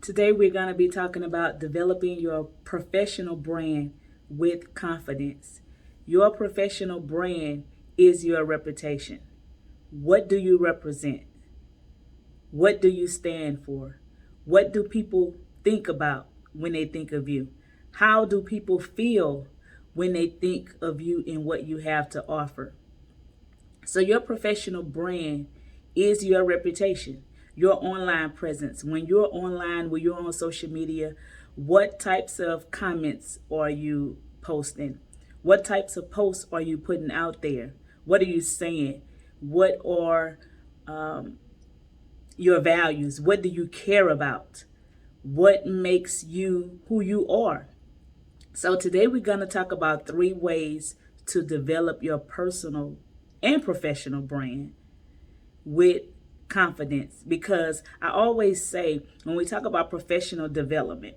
Today we're going to be talking about developing your professional brand with confidence. Your professional brand is your reputation. What do you represent? What do you stand for? What do people think about when they think of you? How do people feel when they think of you and what you have to offer? So your professional brand is your reputation, your online presence. When you're online, when you're on social media, what types of comments are you posting? What types of posts are you putting out there? What are you saying? What are your values? What do you care about? What makes you who you are? So today we're going to talk about 3 ways to develop your personal and professional brand with confidence, because I always say when we talk about professional development,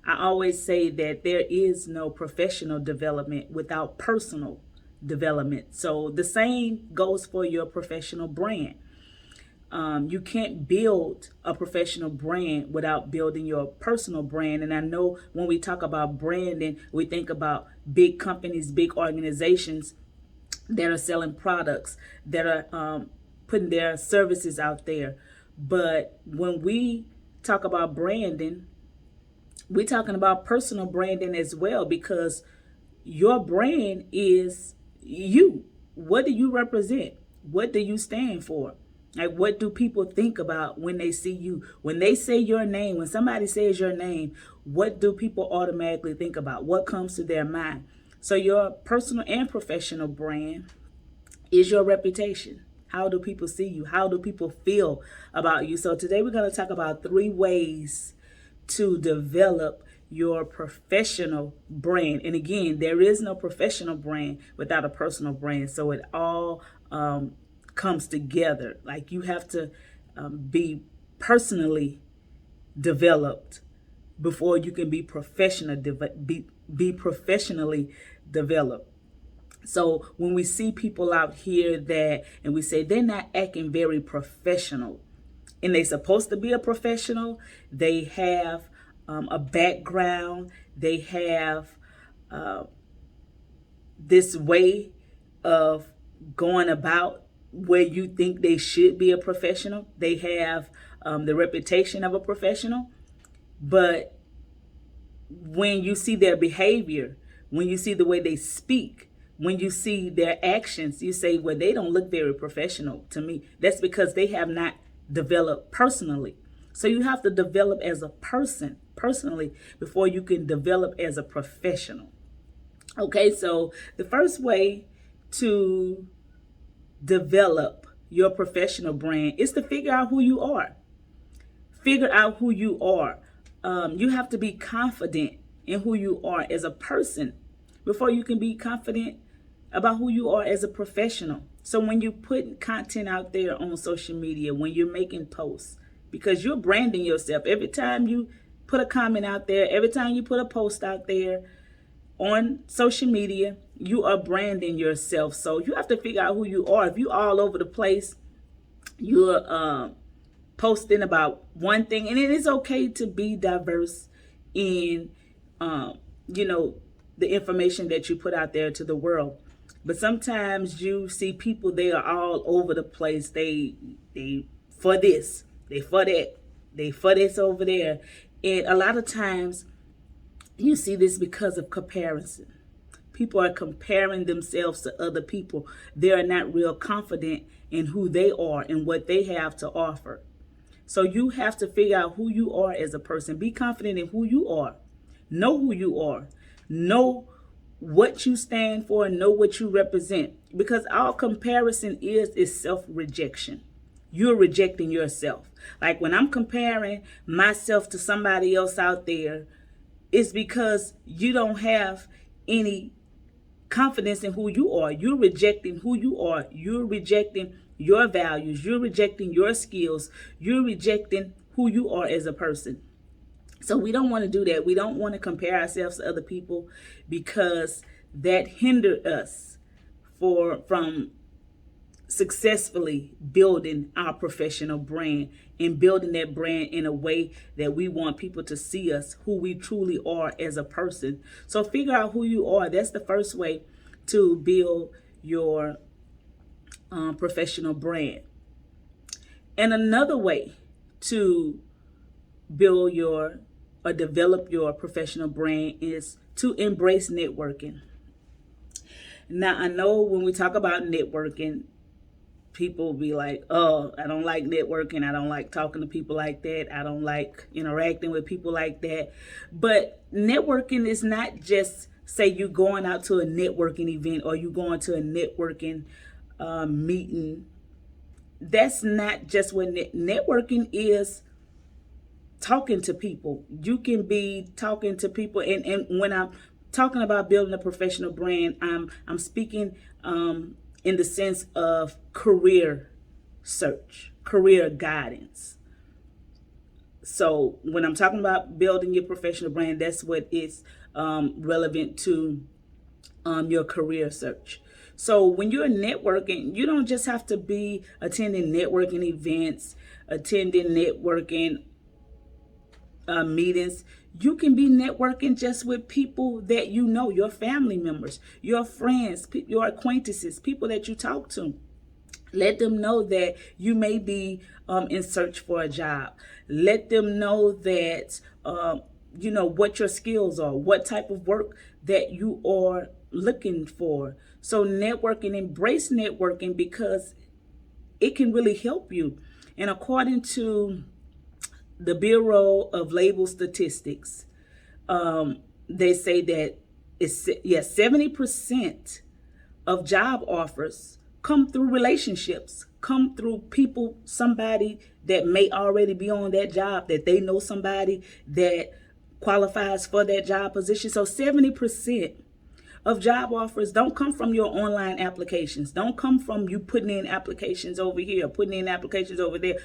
I always say that there is no professional development without personal development. So the same goes for your professional brand. You can't build a professional brand without building your personal brand. And I know when we talk about branding, we think about big companies, big organizations that are selling products, that are putting their services out there. But when we talk about branding, we're talking about personal branding as well, because your brand is you. What do you represent? What do you stand for? Like, what do people think about when they see you? When they say your name, when somebody says your name, what do people automatically think about? What comes to their mind? So your personal and professional brand is your reputation. How do people see you? How do people feel about you? So today we're going to talk about 3 ways to develop your professional brand. And again, there is no professional brand without a personal brand. So it all comes together. Like, you have to be personally developed before you can be be professionally developed. So when we see people out here and we say they're not acting very professional, and they're supposed to be a professional, they have a background, they have this way of going about where you think they should be a professional. They have the reputation of a professional, but when you see their behavior, when you see the way they speak, when you see their actions, you say, well, they don't look very professional to me. That's because they have not developed personally. So you have to develop as a person personally before you can develop as a professional. Okay, so the first way to develop your professional brand is to figure out who you are. Figure out who you are. You have to be confident in who you are as a person before you can be confident about who you are as a professional. So when you put content out there on social media, when you're making posts, because you're branding yourself, every time you put a comment out there, every time you put a post out there on social media, you are branding yourself. So you have to figure out who you are. If you're all over the place, you're posting about one thing, and it is okay to be diverse in the information that you put out there to the world. But sometimes you see people, they are all over the place. They for this, they for that, they for this over there. And a lot of times you see this because of comparison. People are comparing themselves to other people. They are not real confident in who they are and what they have to offer. So you have to figure out who you are as a person. Be confident in who you are. Know who you are. Know what you stand for and know what you represent. Because all comparison is self-rejection. You're rejecting yourself. Like, when I'm comparing myself to somebody else out there, it's because you don't have any confidence in who you are. You're rejecting who you are. You're rejecting your values. You're rejecting your skills. You're rejecting who you are as a person. So we don't want to do that. We don't want to compare ourselves to other people, because that hinders us from successfully building our professional brand and building that brand in a way that we want people to see us, who we truly are as a person. So figure out who you are. That's the first way to build your professional brand. And another way to build your or develop your professional brand is to embrace networking. Now, I know when we talk about networking, people be like, oh, I don't like networking. I don't like talking to people like that. I don't like interacting with people like that. But networking is not just, say, you going out to a networking event or you going to a networking meeting. That's not just what networking is. Talking to people. You can be talking to people, and when I'm talking about building a professional brand, I'm speaking in the sense of career search, career guidance. So when I'm talking about building your professional brand, that's what is relevant to your career search. So when you're networking, you don't just have to be attending networking events, attending networking meetings. You can be networking just with people that you know, your family members, your friends, your acquaintances, people that you talk to. Let them know that you may be in search for a job. Let them know that what your skills are, what type of work that you are looking for. So networking, embrace networking, because it can really help you. And according to the Bureau of Labor Statistics, they say that 70% of job offers come through relationships, come through people, somebody that may already be on that job, that they know somebody that qualifies for that job position. So 70% of job offers don't come from your online applications, don't come from you putting in applications over here, putting in applications over there,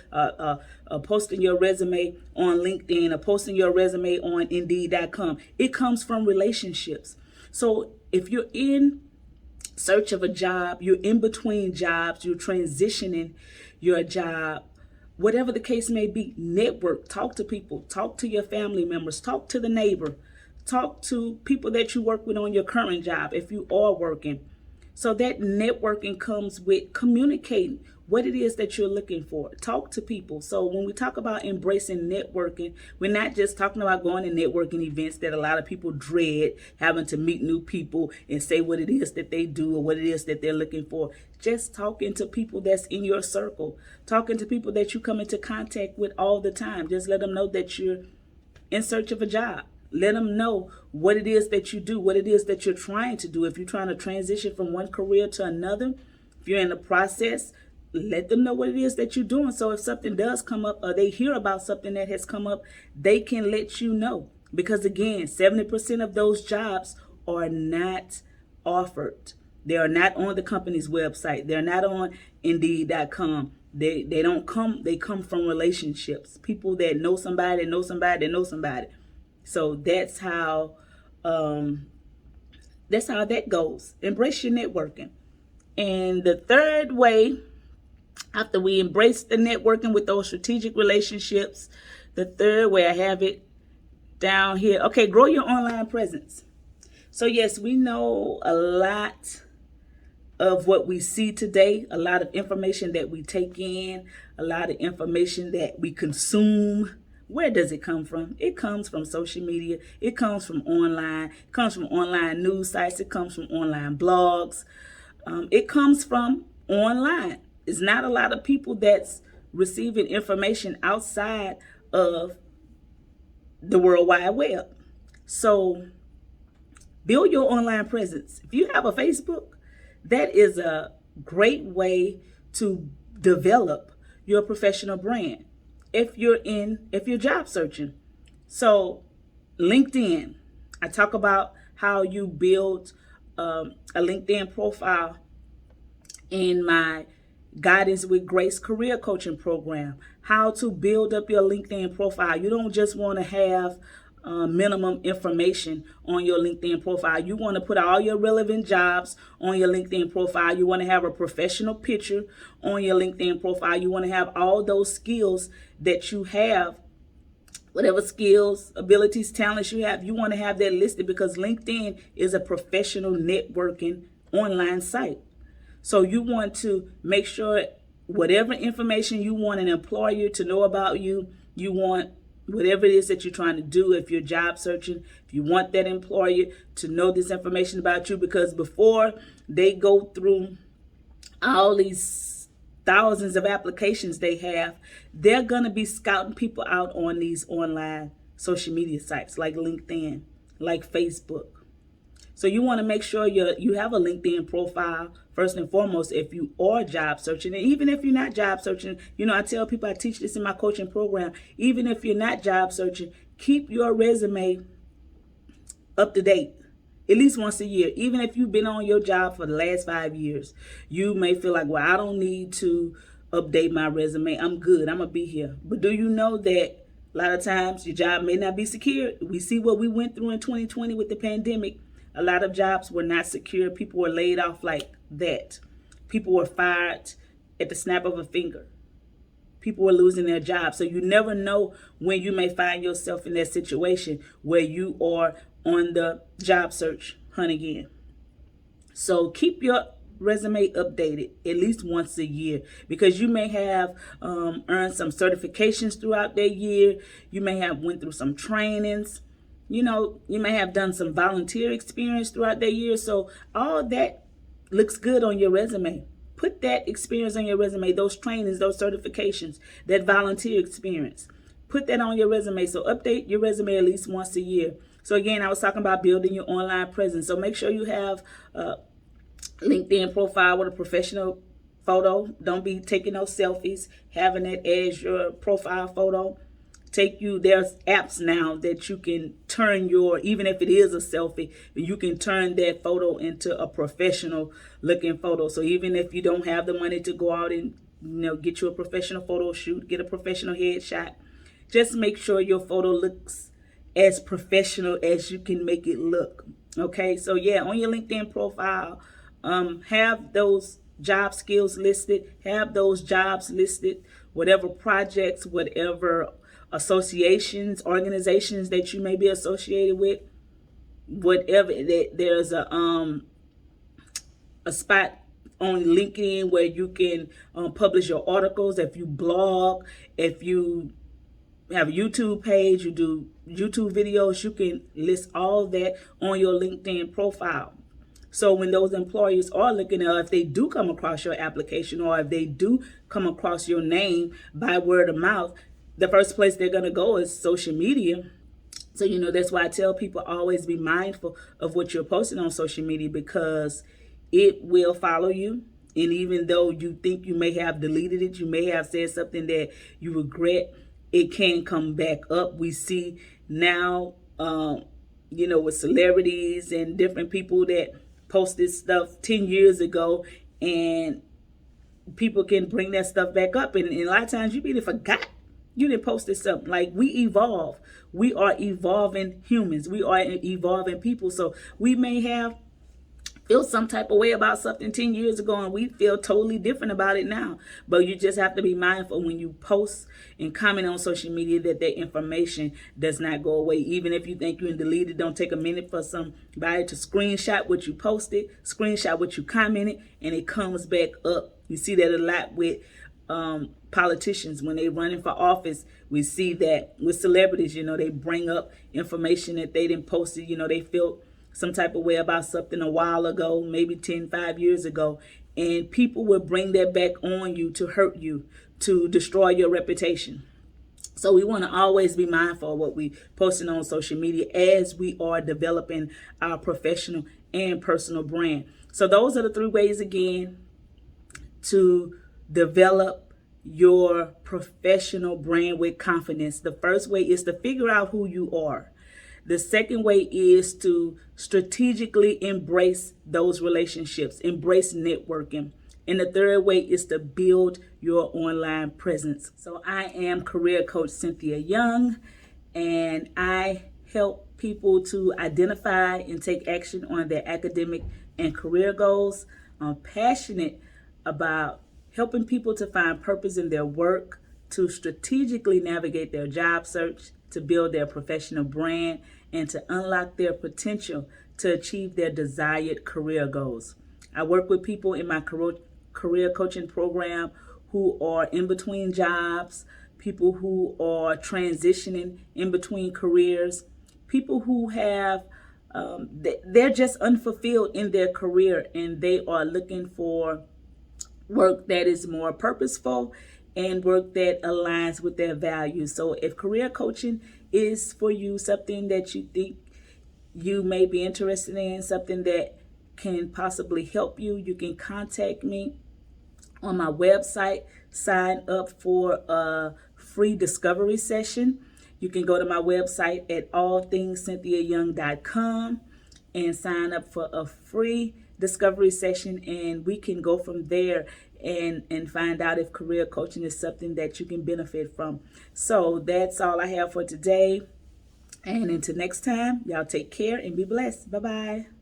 posting your resume on LinkedIn or posting your resume on Indeed.com. It comes from relationships. So if you're in search of a job, you're in between jobs, you're transitioning your job, whatever the case may be, network, talk to people, talk to your family members, talk to the neighbor, talk to people that you work with on your current job if you are working. So that networking comes with communicating what it is that you're looking for. Talk to people. So when we talk about embracing networking, we're not just talking about going to networking events that a lot of people dread, having to meet new people and say what it is that they do or what it is that they're looking for. Just talking to people that's in your circle, talking to people that you come into contact with all the time. Just let them know that you're in search of a job. Let them know what it is that you do, what it is that you're trying to do. If you're trying to transition from one career to another, if you're in the process, let them know what it is that you're doing. So if something does come up or they hear about something that has come up, they can let you know. Because again, 70% of those jobs are not offered. They are not on the company's website. They're not on Indeed.com. They don't come, they come from relationships. People that know somebody, know somebody, that know somebody. So that's how that goes. Embrace your networking. And the third way, after we embrace the networking with those strategic relationships, the third way, I have it down here. Okay, grow your online presence. So yes, we know a lot of what we see today, a lot of information that we take in, a lot of information that we consume. Where does it come from? It comes from social media. It comes from online. It comes from online news sites. It comes from online blogs. It comes from online. It's not a lot of people that's receiving information outside of the World Wide Web. So build your online presence. If you have a Facebook, that is a great way to develop your professional brand. If you're job searching. So LinkedIn, I talk about how you build a LinkedIn profile in my Guidance with Grace career coaching program. How to build up your LinkedIn profile. You don't just want to have minimum information on your LinkedIn profile. You want to put all your relevant jobs on your LinkedIn profile. You want to have a professional picture on your LinkedIn profile. You want to have all those skills that you have, whatever skills, abilities, talents you have, you want to have that listed, because LinkedIn is a professional networking online site. So you want to make sure whatever information you want an employer to know about you, you want whatever it is that you're trying to do, if you're job searching, if you want that employer to know this information about you, because before they go through all these thousands of applications they have, they're going to be scouting people out on these online social media sites like LinkedIn, like Facebook. So you want to make sure you have a LinkedIn profile first and foremost if you are job searching. And even if you're not job searching, I tell people, I teach this in my coaching program, even if you're not job searching, keep your resume up to date at least once a year. Even if you've been on your job for the last 5 years, you may feel like, well, I don't need to update my resume. I'm good. I'm going to be here. But do you know that a lot of times your job may not be secure? We see what we went through in 2020 with the pandemic. A lot of jobs were not secure. People were laid off like that. People were fired at the snap of a finger. People were losing their jobs. So you never know when you may find yourself in that situation where you are on the job search hunt again. So keep your resume updated at least once a year, because you may have earned some certifications throughout that year. You may have went through some trainings. You may have done some volunteer experience throughout that year. So all that looks good on your resume. Put that experience on your resume, those trainings, those certifications, that volunteer experience. Put that on your resume. So update your resume at least once a year. So again, I was talking about building your online presence. So make sure you have a LinkedIn profile with a professional photo. Don't be taking those selfies, having it as your profile photo. There's apps now that you can turn even if it is a selfie, you can turn that photo into a professional looking photo. So even if you don't have the money to go out and get you a professional photo shoot, get a professional headshot, just make sure your photo looks as professional as you can make it look. Okay, so yeah, on your LinkedIn profile, have those job skills listed, have those jobs listed, whatever projects, whatever associations, organizations that you may be associated with, whatever. There's a spot on LinkedIn where you can publish your articles. If you blog, if you have a YouTube page, you do YouTube videos, you can list all that on your LinkedIn profile. So when those employers are looking at, if they do come across your application, or if they do come across your name by word of mouth, the first place they're going to go is social media. So, that's why I tell people always be mindful of what you're posting on social media, because it will follow you. And even though you think you may have deleted it, you may have said something that you regret, it can come back up. We see now, with celebrities and different people that posted stuff 10 years ago, and people can bring that stuff back up. And a lot of times you either forgot, you didn't post this something. Like, we evolve. We are evolving humans. We are evolving people. So we may have feel some type of way about something 10 years ago, and we feel totally different about it now. But you just have to be mindful when you post and comment on social media that information does not go away. Even if you think you can delete it, don't take a minute for somebody to screenshot what you posted, screenshot what you commented, and it comes back up. You see that a lot with politicians when they running for office. We see that with celebrities, they bring up information that they didn't post it. They felt some type of way about something a while ago, maybe 5 years ago, and people will bring that back on you to hurt you, to destroy your reputation. So we want to always be mindful of what we posting on social media as we are developing our professional and personal brand. So those are the 3 ways again to develop your professional brand with confidence. The first way is to figure out who you are. The second way is to strategically embrace those relationships, embrace networking. And the third way is to build your online presence. So I am career coach Cynthia Young, and I help people to identify and take action on their academic and career goals. I'm passionate about helping people to find purpose in their work, to strategically navigate their job search, to build their professional brand, and to unlock their potential to achieve their desired career goals. I work with people in my career coaching program who are in between jobs, people who are transitioning in between careers, people who have they're just unfulfilled in their career and they are looking for work that is more purposeful and work that aligns with their values. So if career coaching is for you, something that you think you may be interested in, something that can possibly help you, you can contact me on my website. Sign up for a free discovery session. You can go to my website at allthingscynthiayoung.com and sign up for a free discovery session, and we can go from there and find out if career coaching is something that you can benefit from. So that's all I have for today. And until next time, y'all take care and be blessed. Bye-bye.